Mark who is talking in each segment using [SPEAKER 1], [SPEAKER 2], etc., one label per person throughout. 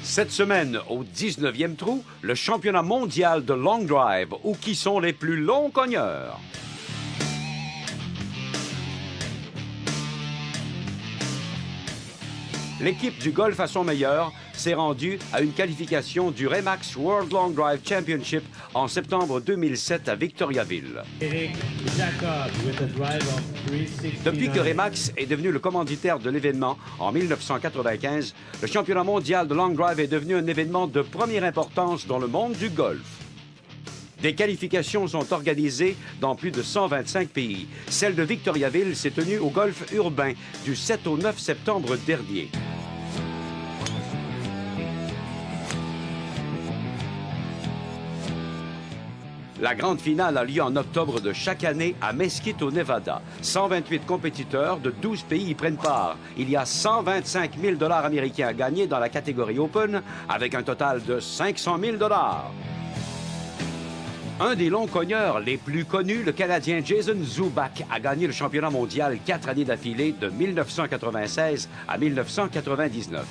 [SPEAKER 1] Cette semaine, au 19e trou, le championnat mondial de long drive, où qui sont les plus longs cogneurs. L'équipe du golf à son meilleur s'est rendue à une qualification du Remax World Long Drive Championship en septembre 2007 à Victoriaville. Depuis que Remax est devenu le commanditaire de l'événement en 1995, le championnat mondial de long drive est devenu un événement de première importance dans le monde du golf. Des qualifications sont organisées dans plus de 125 pays. Celle de Victoriaville s'est tenue au golf urbain du 7 au 9 septembre dernier. La grande finale a lieu en octobre de chaque année à Mesquite, au Nevada. 128 compétiteurs de 12 pays y prennent part. Il y a 125 000 $ américains à gagner dans la catégorie Open, avec un total de 500 000 $. Un des longs cogneurs les plus connus, le Canadien Jason Zuback, a gagné le championnat mondial 4 années d'affilée de 1996 à 1999.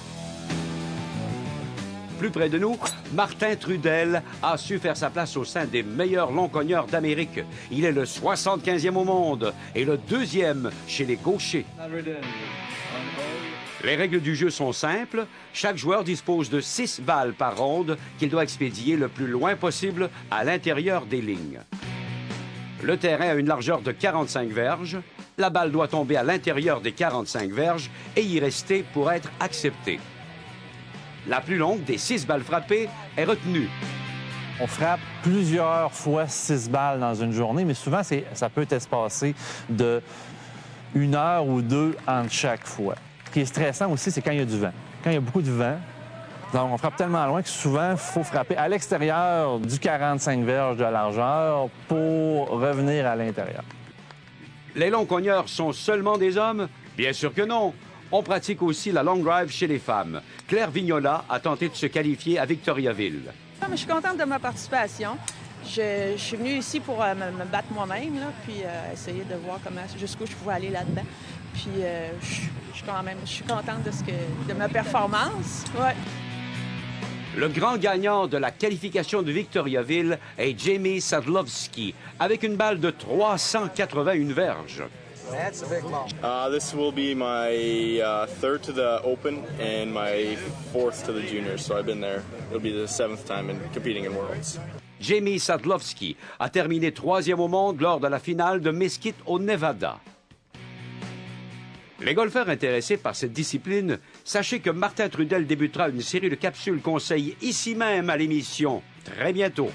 [SPEAKER 1] Plus près de nous, Martin Trudel a su faire sa place au sein des meilleurs longs cogneurs d'Amérique. Il est le 75e au monde et le 2e chez les gauchers. Les règles du jeu sont simples. Chaque joueur dispose de 6 balles par ronde qu'il doit expédier le plus loin possible à l'intérieur des lignes. Le terrain a une largeur de 45 verges. La balle doit tomber à l'intérieur des 45 verges et y rester pour être acceptée. La plus longue des 6 balles frappées est retenue.
[SPEAKER 2] On frappe plusieurs fois 6 balles dans une journée, mais souvent, ça peut être espacé de 1 heure ou 2 entre chaque fois. Ce qui est stressant aussi, c'est quand il y a du vent. Quand il y a beaucoup de vent, donc on frappe tellement loin que souvent, il faut frapper à l'extérieur du 45 verges de largeur pour revenir à l'intérieur.
[SPEAKER 1] Les longs cogneurs sont seulement des hommes? Bien sûr que non. On pratique aussi la long drive chez les femmes. Claire Vignola a tenté de se qualifier à Victoriaville.
[SPEAKER 3] Je suis contente de ma participation. Je suis venue ici pour me battre moi-même, puis essayer de voir jusqu'où je pouvais aller là-dedans. Puis je suis contente de ma performance. Ouais.
[SPEAKER 1] Le grand gagnant de la qualification de Victoriaville est Jamie Sadlowski, avec une balle de 381 verges.
[SPEAKER 4] That's a big ball. This will be my third to the Open and my fourth to the Juniors, so I've been there. It'll be the 7th time in competing in Worlds.
[SPEAKER 1] Jamie Sadlowski a terminé 3e au monde lors de la finale de Mesquite au Nevada. Les golfeurs intéressés par cette discipline, sachez que Martin Trudel débutera une série de capsules conseils ici même à l'émission très bientôt.